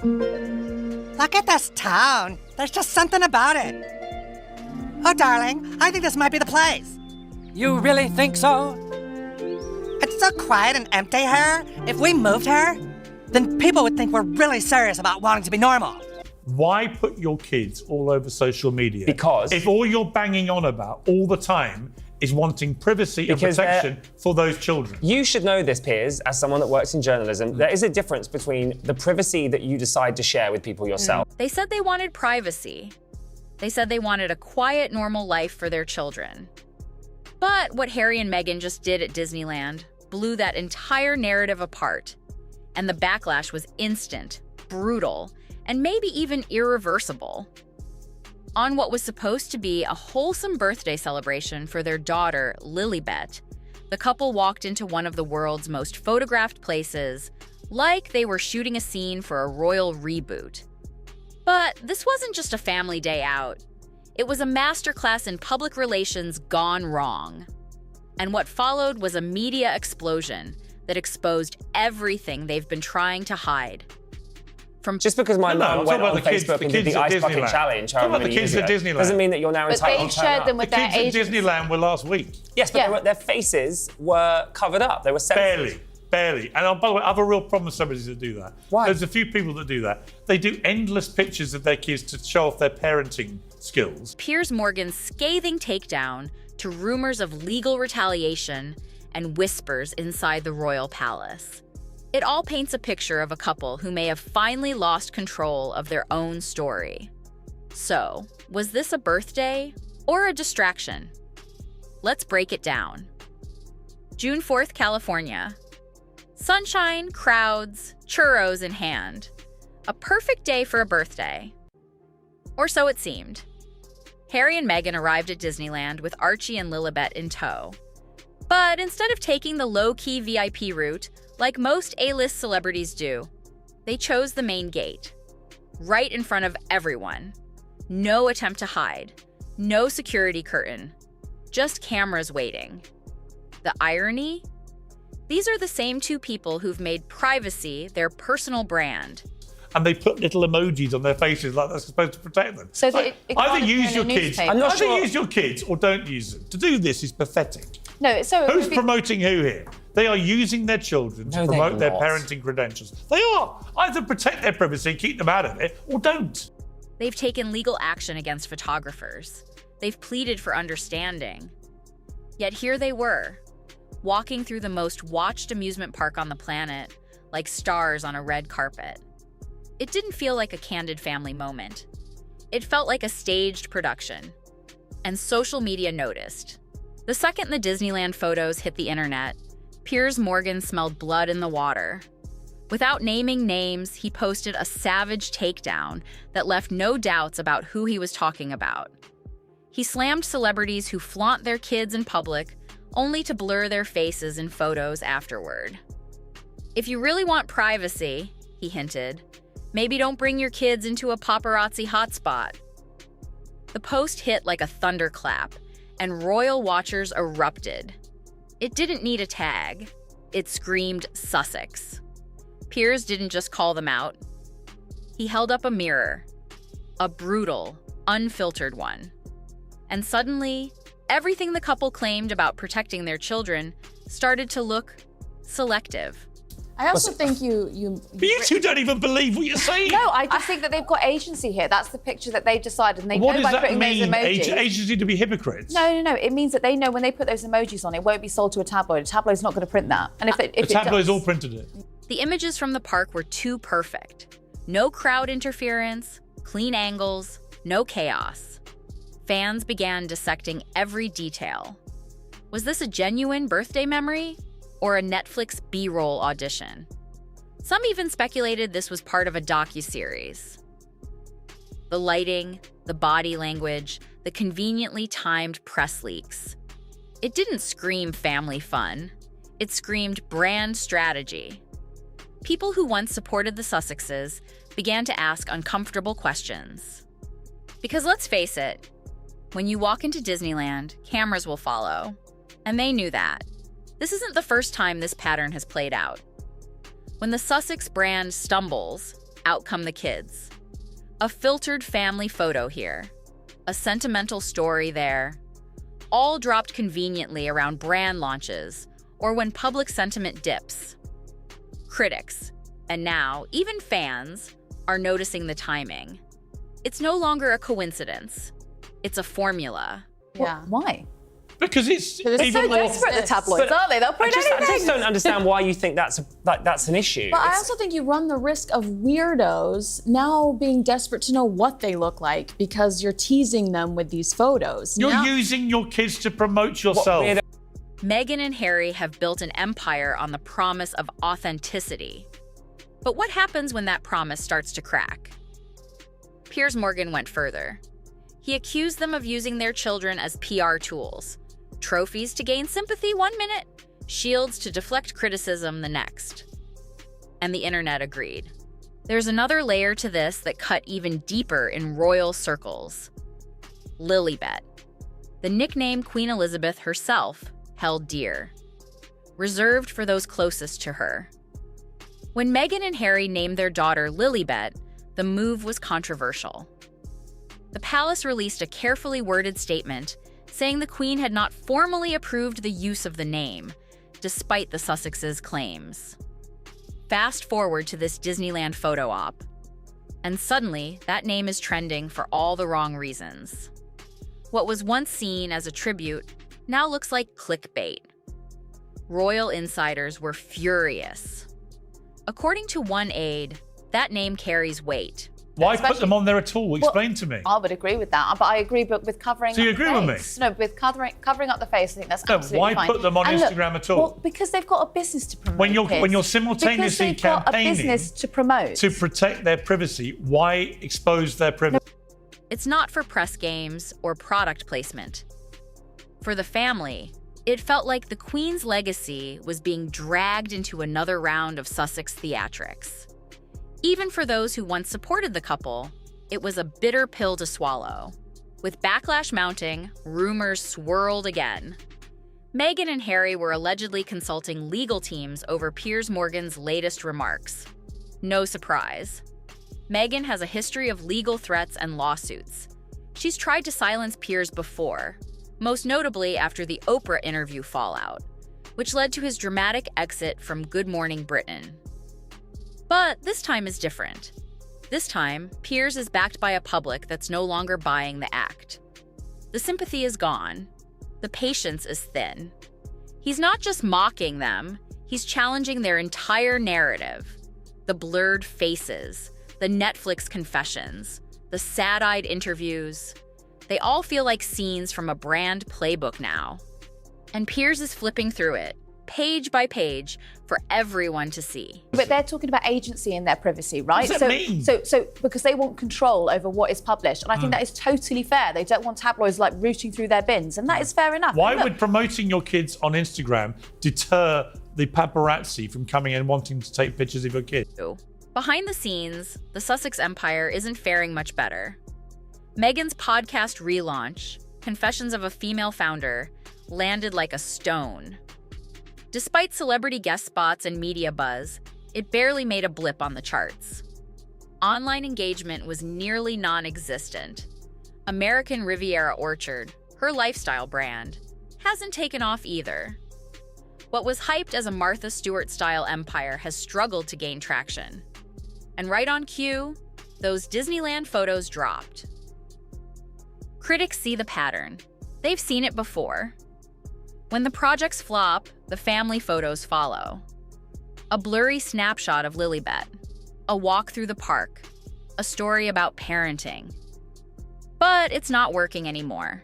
Look at this town. There's just something about it. Oh, darling, I think this might be the place. You really think so? It's so quiet and empty here. If we moved here, then people would think we're really serious about wanting to be normal. Why put your kids all over social media? Because if all you're banging on about all the time is wanting privacy and protection for those children. You should know this, Piers, as someone that works in journalism. There is a difference between the privacy that you decide to share with people yourself. They said they wanted privacy. They said they wanted a quiet, normal life for their children. But what Harry and Meghan just did at Disneyland blew that entire narrative apart. And the backlash was instant, brutal, and maybe even irreversible. On what was supposed to be a wholesome birthday celebration for their daughter, Lilibet, the couple walked into one of the world's most photographed places, like they were shooting a scene for a royal reboot. But this wasn't just a family day out. It was a masterclass in public relations gone wrong. And what followed was a media explosion that exposed everything they've been trying to hide. Just because my mum went on Facebook and did the Ice Bucket Challenge however many years ago, doesn't mean that you're now entitled to turn up. But they shared them with their agents. The kids at Disneyland were last week. Yes, but their faces were covered up. They were censored. Barely. And by the way, I have a real problem with celebrities that do that. Why? There's a few people that do that. They do endless pictures of their kids to show off their parenting skills. Piers Morgan's scathing takedown to rumors of legal retaliation and whispers inside the royal palace. It all paints a picture of a couple who may have finally lost control of their own story. So, was this a birthday or a distraction? Let's break it down. June 4th, California. Sunshine, crowds, churros in hand. A perfect day for a birthday. Or so it seemed. Harry and Meghan arrived at Disneyland with Archie and Lilibet in tow. But instead of taking the low-key VIP route, like most A-list celebrities do, they chose the main gate, right in front of everyone. No attempt to hide, no security curtain, just cameras waiting. The irony? These are the same two people who've made privacy their personal brand. And they put little emojis on their faces like that's supposed to protect them. So that it either use your kids, use your kids or don't use them. To do this is pathetic. No, so who's promoting who here? They are using their children to promote their parenting credentials. They are. Either protect their privacy, keep them out of it, or don't. They've taken legal action against photographers. They've pleaded for understanding. Yet here they were, walking through the most watched amusement park on the planet, like stars on a red carpet. It didn't feel like a candid family moment. It felt like a staged production. And social media noticed. The second the Disneyland photos hit the internet, Piers Morgan smelled blood in the water. Without naming names, he posted a savage takedown that left no doubts about who he was talking about. He slammed celebrities who flaunt their kids in public, only to blur their faces in photos afterward. If you really want privacy, he hinted, maybe don't bring your kids into a paparazzi hotspot. The post hit like a thunderclap, and royal watchers erupted. It didn't need a tag. It screamed Sussex. Piers didn't just call them out. He held up a mirror, a brutal, unfiltered one. And suddenly, everything the couple claimed about protecting their children started to look selective. I also think But you two don't even believe what you're saying. No, I just think that they've got agency here. That's the picture that they've decided, and they What know does by that putting those mean? emojis. Agency to be hypocrites? No. It means that they know when they put those emojis on, it won't be sold to a tabloid. A tabloid's not going to print that. And if The tabloids all printed it. The images from the park were too perfect. No crowd interference, clean angles, no chaos. Fans began dissecting every detail. Was this a genuine birthday memory or a Netflix B-roll audition? Some even speculated this was part of a docuseries. The lighting, the body language, the conveniently timed press leaks. It didn't scream family fun. It screamed brand strategy. People who once supported the Sussexes began to ask uncomfortable questions. Because let's face it, when you walk into Disneyland, cameras will follow. And they knew that. This isn't the first time this pattern has played out. When the Sussex brand stumbles, out come the kids. A filtered family photo here, a sentimental story there, all dropped conveniently around brand launches or when public sentiment dips. Critics, and now even fans, are noticing the timing. It's no longer a coincidence. It's a formula. Yeah. Why? Because it's so desperate, the tabloids, aren't they? They'll print anything. I just don't understand why you think that's an issue. But I also think you run the risk of weirdos now being desperate to know what they look like because you're teasing them with these photos. You're using your kids to promote yourself. Meghan and Harry have built an empire on the promise of authenticity. But what happens when that promise starts to crack? Piers Morgan went further. He accused them of using their children as PR tools. Trophies to gain sympathy 1 minute, shields to deflect criticism the next. And the internet agreed. There's another layer to this that cut even deeper in royal circles. Lilibet, the nickname Queen Elizabeth herself held dear, reserved for those closest to her. When Meghan and Harry named their daughter Lilibet, the move was controversial. The palace released a carefully worded statement saying the Queen had not formally approved the use of the name, despite the Sussexes' claims. Fast forward to this Disneyland photo op, and suddenly that name is trending for all the wrong reasons. What was once seen as a tribute now looks like clickbait. Royal insiders were furious. According to one aide, that name carries weight. Why put them on there at all? Explain to me. I would agree with that, but I agree with covering. So you up the agree face. with me? No, with covering up the face, I think that's absolutely why fine. put them on Instagram at all? Well, because they've got a business to promote. When you're simultaneously because they've got a campaigning business to promote to protect their privacy, why expose their privacy? It's not for press games or product placement. For the family, it felt like the Queen's legacy was being dragged into another round of Sussex theatrics. Even for those who once supported the couple, it was a bitter pill to swallow. With backlash mounting, rumors swirled again. Meghan and Harry were allegedly consulting legal teams over Piers Morgan's latest remarks. No surprise. Meghan has a history of legal threats and lawsuits. She's tried to silence Piers before, most notably after the Oprah interview fallout, which led to his dramatic exit from Good Morning Britain. But this time is different. This time, Piers is backed by a public that's no longer buying the act. The sympathy is gone. The patience is thin. He's not just mocking them, he's challenging their entire narrative. The blurred faces, the Netflix confessions, the sad-eyed interviews. They all feel like scenes from a brand playbook now. And Piers is flipping through it, page by page, for everyone to see. But they're talking about agency and their privacy, right? What does that mean? So because they want control over what is published, and I think that is totally fair. They don't want tabloids like rooting through their bins, and that is fair enough. Why would promoting your kids on Instagram deter the paparazzi from coming and wanting to take pictures of your kids? Behind the scenes, the Sussex empire isn't faring much better. Meghan's podcast relaunch, Confessions of a Female Founder, landed like a stone. Despite celebrity guest spots and media buzz, it barely made a blip on the charts. Online engagement was nearly non-existent. American Riviera Orchard, her lifestyle brand, hasn't taken off either. What was hyped as a Martha Stewart-style empire has struggled to gain traction. And right on cue, those Disneyland photos dropped. Critics see the pattern. They've seen it before. When the projects flop, the family photos follow. A blurry snapshot of Lilibet, a walk through the park, a story about parenting. But it's not working anymore.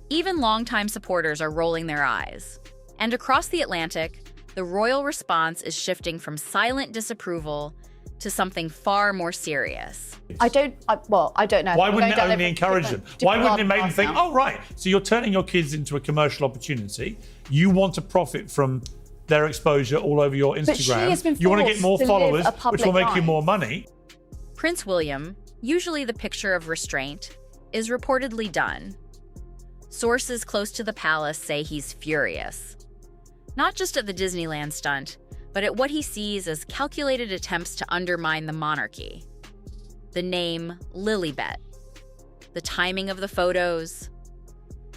Even longtime supporters are rolling their eyes. And across the Atlantic, the royal response is shifting from silent disapproval to something far more serious. I don't know. Why wouldn't it only encourage them? Why wouldn't it make them think, oh, right, so you're turning your kids into a commercial opportunity. You want to profit from their exposure all over your Instagram. But she has been you want to get more forced to followers, live a which will make you public more money. Prince William, usually the picture of restraint, is reportedly done. Sources close to the palace say he's furious. Not just at the Disneyland stunt, but at what he sees as calculated attempts to undermine the monarchy. The name Lilibet. The timing of the photos.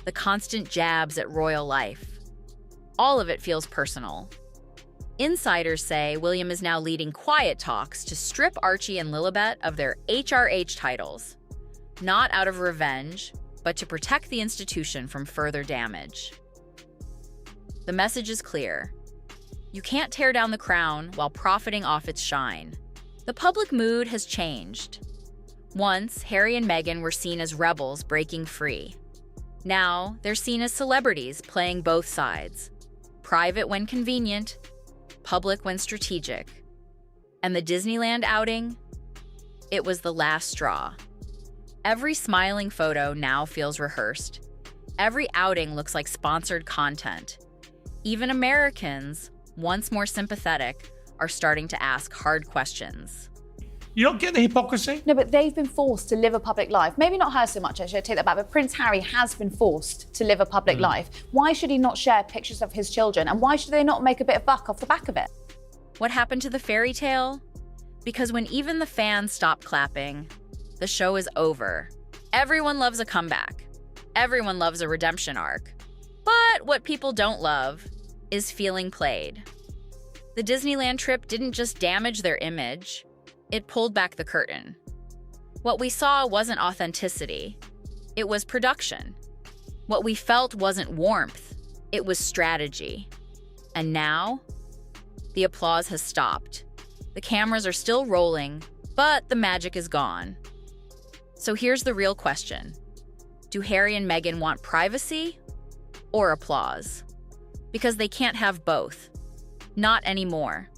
The constant jabs at royal life. All of it feels personal. Insiders say William is now leading quiet talks to strip Archie and Lilibet of their HRH titles, not out of revenge, but to protect the institution from further damage. The message is clear. You can't tear down the crown while profiting off its shine. The public mood has changed. Once, Harry and Meghan were seen as rebels breaking free. Now, they're seen as celebrities playing both sides. Private when convenient, public when strategic. And the Disneyland outing? It was the last straw. Every smiling photo now feels rehearsed. Every outing looks like sponsored content. Even Americans, once more sympathetic, are starting to ask hard questions. You don't get the hypocrisy? No, but they've been forced to live a public life. Maybe not her so much, actually, I take that back, but Prince Harry has been forced to live a public life. Why should he not share pictures of his children? And why should they not make a bit of buck off the back of it? What happened to the fairy tale? Because when even the fans stop clapping, the show is over. Everyone loves a comeback. Everyone loves a redemption arc. But what people don't love is feeling played. The Disneyland trip didn't just damage their image, it pulled back the curtain. What we saw wasn't authenticity, it was production. What we felt wasn't warmth, it was strategy. And now, the applause has stopped. The cameras are still rolling, but the magic is gone. So here's the real question. Do Harry and Meghan want privacy or applause? Because they can't have both. Not anymore.